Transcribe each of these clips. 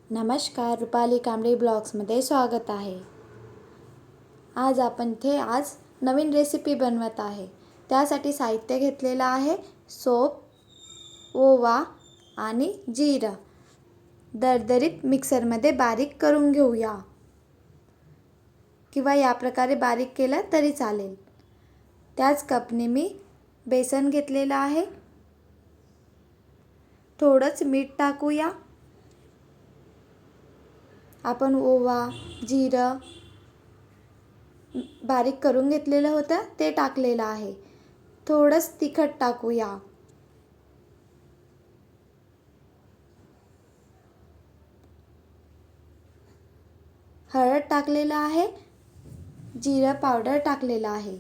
नमस्कार, रुपाली कांबळे ब्लॉग्समध्ये स्वागत आहे. आज नवीन रेसिपी बनवत आहे. त्यासाठी साहित्य घेतलेलं आहे सोप, ओवा आणि जिरं. दरदरीत मिक्सरमध्ये बारीक करून घेऊया, किंवा या प्रकारे बारीक केलं तरी चालेल. त्याच कपने मी बेसन घेतलेलं आहे. थोडंच मीठ टाकूया. आपण ओवा, जिरं बारीक करून घेतलेलं होतं ते टाकलेलं आहे. थोडंच तिखट टाकूया. हळद टाकलेलं आहे. जिरं पावडर टाकलेलं आहे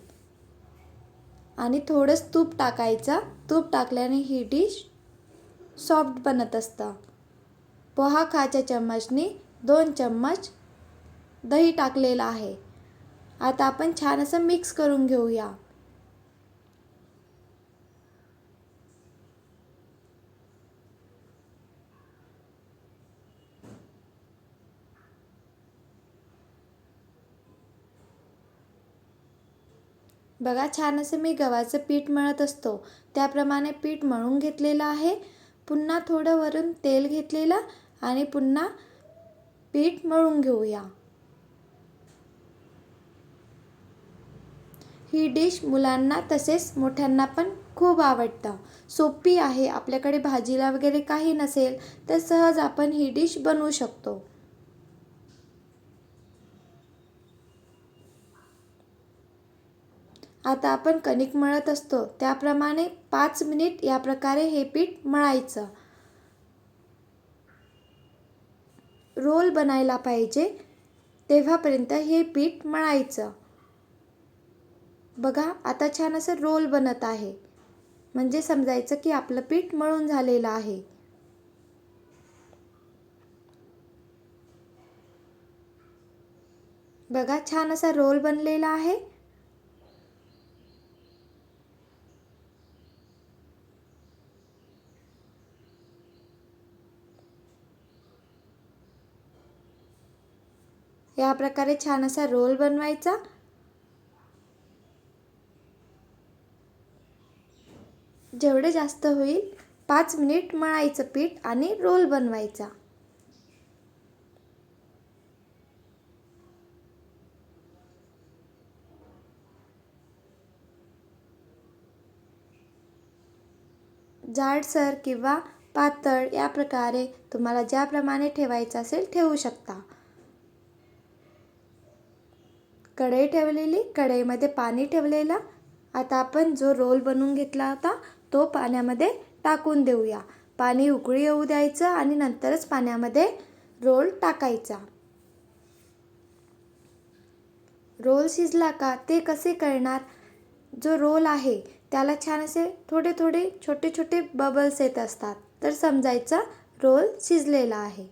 आणि थोडंच तूप टाकायचं. तूप टाकल्याने ही डिश सॉफ्ट बनत असतं. पोहा खाच्या चम्मचनी 2 चम्मच दही टाकलेलं आहे. आता आपण छान असं मिक्स करून घेऊया. बघा, छान असं मी गव्हाचं पीठ मळत असतो त्याप्रमाणे पीठ मळून घेतलेलं आहे. पुन्हा थोडं वरून तेल घेतलेलं आणि पुन्हा पीठ मळून घेऊया. ही डिश मुलांना तसेच मोठ्यांना पण खूप आवडतं. सोपी आहे. आपल्याकडे भाजीला वगैरे काही नसेल तर सहज आपण ही डिश बनवू शकतो. आता आपण कणिक मळत असतो त्याप्रमाणे 5 मिनिट या प्रकारे हे पीठ मळायचं. रोल बनायला पाहिजे तेव्हापर्यंत हे पीठ मळायचं. बघा, आता छान असं रोल बनत आहे. म्हणजे समजायचं की आपलं पीठ मळून झालेलं आहे. बघा, छान असा रोल बनलेला आहे. या प्रकारे छान असा रोल बनवायचा. जेवढे जास्त होईल 5 मिनिट मळायचं पीठ आणि रोल बनवायचा. जाडसर किंवा पातळ या प्रकारे तुम्हाला ज्याप्रमाणे ठेवायचं असेल ठेवू शकता. कढई ठेवलेली, कढईमध्ये पाणी ठेवलेलं. आता आपण जो रोल बनवून घेतला होता तो पाण्यामध्ये टाकून देऊया. पाणी उकळी येऊ द्यायचं आणि नंतरच पाण्यामध्ये रोल टाकायचा. रोल शिजला का ते कसे कळणार? जो रोल आहे त्याला छान असे थोडे थोडे छोटे छोटे बबल्स येत असतात, तर समजायचं रोल शिजलेला आहे.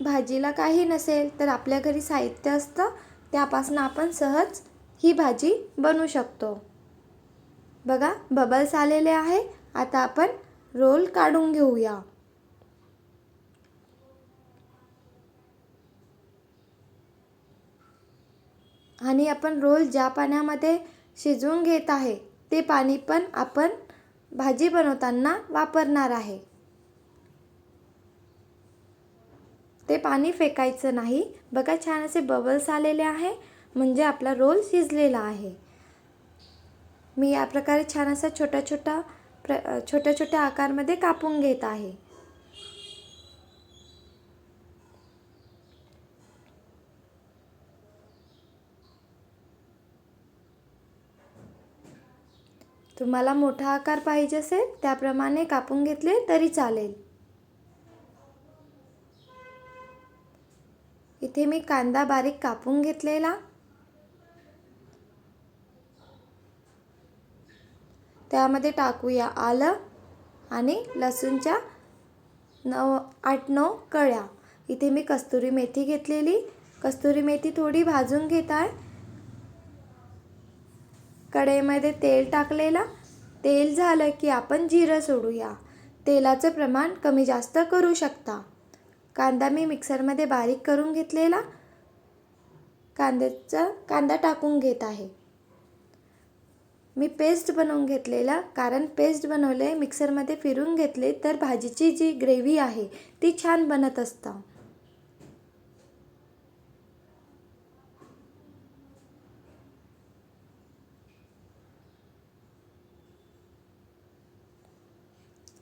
भाजीला काही नसेल तर आपल्या घरी साहित्य असतं त्यापासून आपण सहज ही भाजी बनवू शकतो. बघा, बबल्स आलेले आहे. आता आपण रोल काढून घेऊया. आणि आपण रोल ज्या पाण्यामध्ये शिजवून घेत आहे ते पाणी पण आपण भाजी बनवताना वापरणार आहे. ते पाणी फेकायचं नाही. बघा, छान असे बबल्स आलेले आहे म्हणजे आपला रोल शिजलेला आहे. मी या प्रकारे छान असा छोट्या छोट्या आकारमध्ये कापून घेत आहे. तुम्हाला मोठा आकार पाहिजे असेल त्याप्रमाणे कापून घेतले तरी चालेल. इथे मी कांदा बारीक कापून घेतलेला. त्यामध्ये टाकूया आलं आणि लसूणच्या 8-9 कळ्या. इथे मी कस्तुरी मेथी घेतलेली. कस्तुरी मेथी थोडी भाजून घेत आहे. कढईमध्ये तेल टाकलेला. तेल झालं की आपण जिरं सोडूया. तेलाचं प्रमाण कमी जास्त करू शकता. कांदा मी मिक्सरमध्ये बारीक करून घेतलेला. कांदा टाकून घेत आहे. मी पेस्ट बनवून घेतलेला, कारण पेस्ट बनवले मिक्सरमध्ये फिरून घेतले तर भाजीची जी ग्रेव्ही आहे ती छान बनत असतं.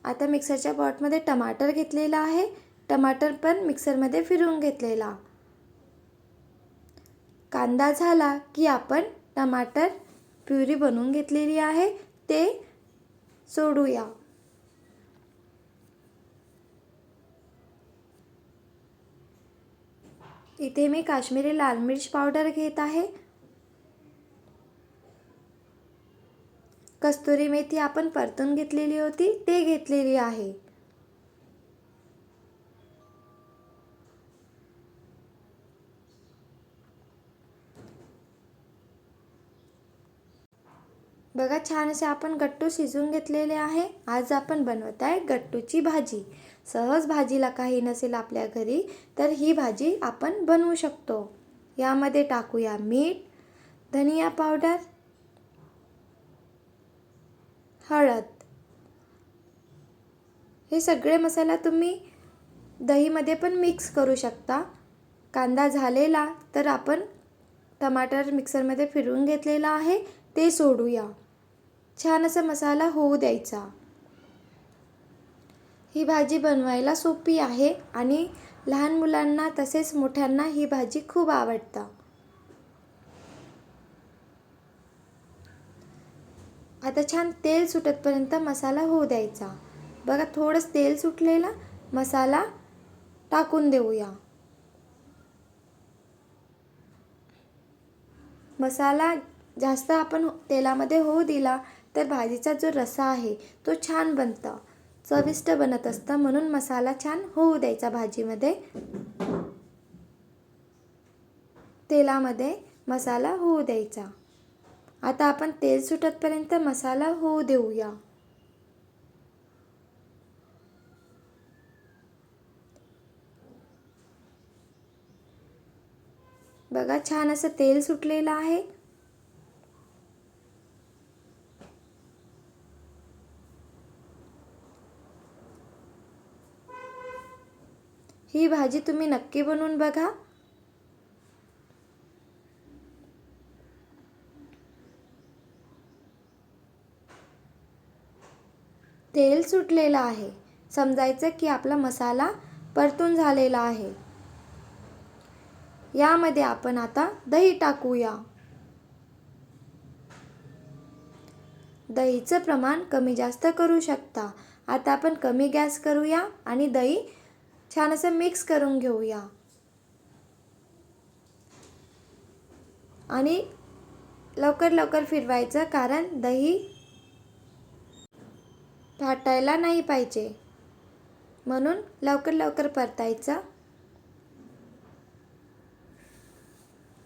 आता मिक्सरच्या पॉटमध्ये टमाटर घेतलेला आहे. टमाटर पण मिक्सरमध्ये फिरवून घेतलेला. कांदा झाला की आपण टमाटर प्युरी बनवून घेतलेली आहे ते सोडूया. इथे मी काश्मीरी लाल मिर्च पावडर घेत आहे. कस्तुरी मेथी आपण परतून घेतलेली होती ते घेतलेली आहे. बघा, छान असे आपण गट्टू शिजवून घेतलेले आहे. आज आपण बनवत आहे गट्टूची भाजी. सहज भाजीला काही नसेल आपल्या घरी तर ही भाजी आपण बनवू शकतो. यामध्ये टाकूया मीठ, धनिया पावडर, हळद. हे सगळे मसाला तुम्ही दहीमध्ये पण मिक्स करू शकता. कांदा झालेला तर आपण टमाटर मिक्सरमध्ये फिरवून घेतलेला आहे ते सोडूया. छान असा मसाला होऊ द्यायचा. ही भाजी बनवायला सोपी आहे आणि लहान मुलांना तसेच मोठ्यांना ही भाजी खूप आवडते. आता छान तेल सुटेपर्यंत मसाला होऊ द्यायचा. बघा, थोडंच तेल सुटलेला. मसाला टाकून देऊया. मसाला जास्त आपण तेलामध्ये होऊ दिला तर भाजीचा जो रस्सा आहे तो छान बनतो, चविष्ट बनत असतं. म्हणून मसाला छान होऊ द्यायचा भाजीमध्ये. तेलामध्ये मसाला होऊ द्यायचा. आता आपण तेल सुटेपर्यंत मसाला होऊ देऊया. बघा, छान असं तेल सुटलेलं आहे. ही भाजी तुम्ही नक्की बनवून बघा. तेल सुटलेलं आहे. समजायचं की आपला मसाला परतून झालेला आहे. यामध्ये आपण आता दही टाकूया. दहीचं प्रमाण कमी जास्त करू शकता. आता आपण कमी गॅस करूया आणि दही छान असं मिक्स करून घेऊया. आणि लवकर लवकर फिरवायचं, कारण दही फाटायला नाही पाहिजे. म्हणून लवकर लवकर परतायचं.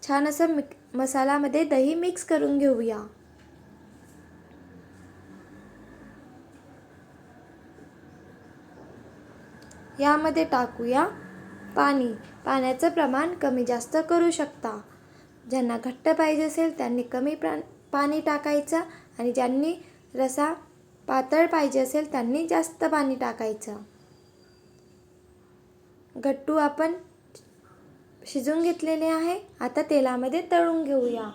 छान असं मसाल्यामध्ये दही मिक्स करून घेऊया. यामध्ये टाकूया पाणी. पाण्याचं प्रमाण कमी जास्त करू शकता. ज्यांना घट्ट पाहिजे असेल त्यांनी कमी पाणी टाकायचं आणि ज्यांनी रसा पातळ पाहिजे असेल त्यांनी जास्त पाणी टाकायचं. गट्टू आपण शिजवून घेतलेले आहे. आता तेलामध्ये तळून घेऊया.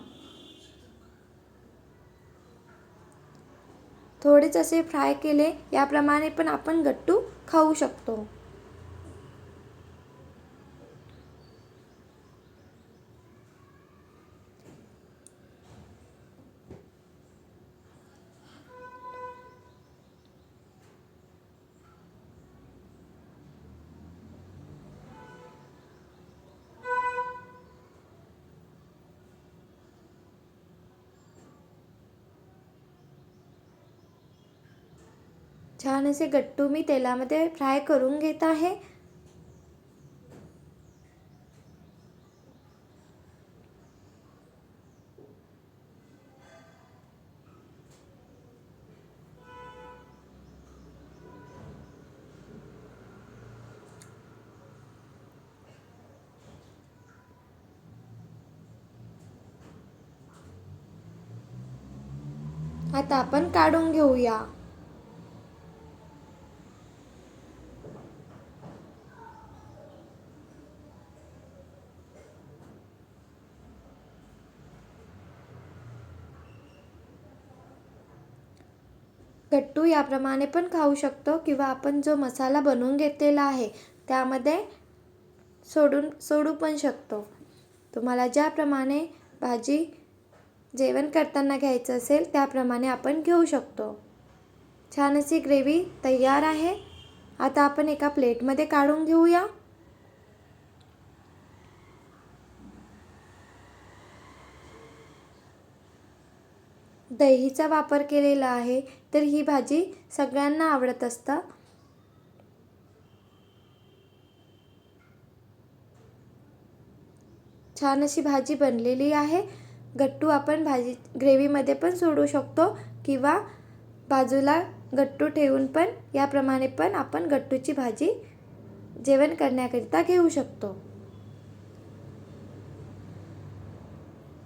थोडेच असे फ्राय केले, याप्रमाणे पण आपण गट्टू खाऊ शकतो. छान असे गट्टू मी तेलामध्ये फ्राय करून घेत आहे. आता आपण काढून घेऊया. गट्टू याप्रमाणे पण खाऊ शकतो किंवा आपण जो मसाला बनवून घेतलेला आहे त्यामध्ये सोडू पण शकतो. तुम्हाला ज्याप्रमाणे भाजी जेवण करताना घ्यायचं असेल त्याप्रमाणे आपण घेऊ शकतो. छान अशी ग्रेव्ही तयार आहे. आता आपण एका प्लेटमध्ये काढून घेऊया. दहीचा वापर केलेला आहे तर ही भाजी सगळ्यांना आवडत असतं. छान अशी भाजी बनलेली आहे. गट्टू आपण ग्रेव्हीमध्ये पण सोडू शकतो किंवा बाजूला गट्टू ठेवून पण याप्रमाणे पण आपण गट्टूची भाजी जेवण करण्याकरिता घेऊ शकतो.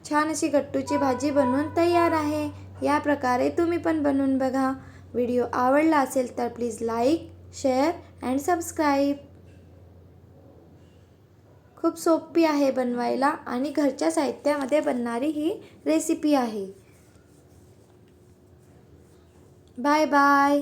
छान अशी गट्टूची भाजी बनवून तयार आहे. या प्रकारे तुम्ही पण बनवून बघा. व्हिडिओ आवडला असेल तर please like, share and subscribe. खूप सोपी आहे बनवायला आणि घरच्या साहित्यामध्ये बनणारी ही रेसिपी आहे. Bye bye.